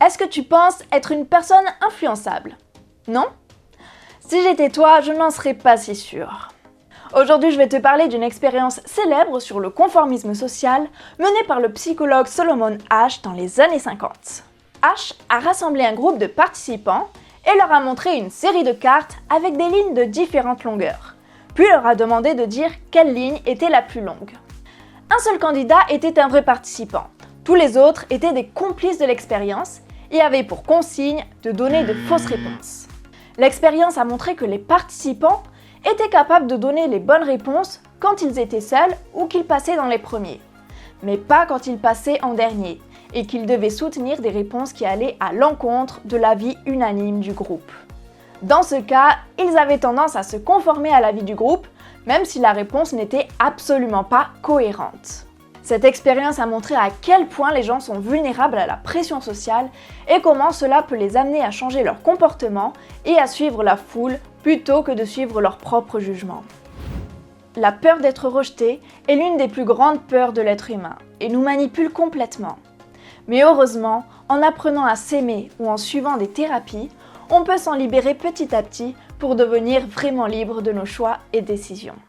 Est-ce que tu penses être une personne influençable? Non? Si j'étais toi, je n'en serais pas si sûre. Aujourd'hui, je vais te parler d'une expérience célèbre sur le conformisme social menée par le psychologue Solomon Asch dans les années 50. Asch a rassemblé un groupe de participants et leur a montré une série de cartes avec des lignes de différentes longueurs, puis leur a demandé de dire quelle ligne était la plus longue. Un seul candidat était un vrai participant, tous les autres étaient des complices de l'expérience et avaient pour consigne de donner de fausses réponses. L'expérience a montré que les participants étaient capables de donner les bonnes réponses quand ils étaient seuls ou qu'ils passaient dans les premiers, mais pas quand ils passaient en dernier et qu'ils devaient soutenir des réponses qui allaient à l'encontre de l'avis unanime du groupe. Dans ce cas, ils avaient tendance à se conformer à l'avis du groupe, même si la réponse n'était absolument pas cohérente. Cette expérience a montré à quel point les gens sont vulnérables à la pression sociale et comment cela peut les amener à changer leur comportement et à suivre la foule plutôt que de suivre leur propre jugement. La peur d'être rejeté est l'une des plus grandes peurs de l'être humain et nous manipule complètement. Mais heureusement, en apprenant à s'aimer ou en suivant des thérapies, on peut s'en libérer petit à petit pour devenir vraiment libre de nos choix et décisions.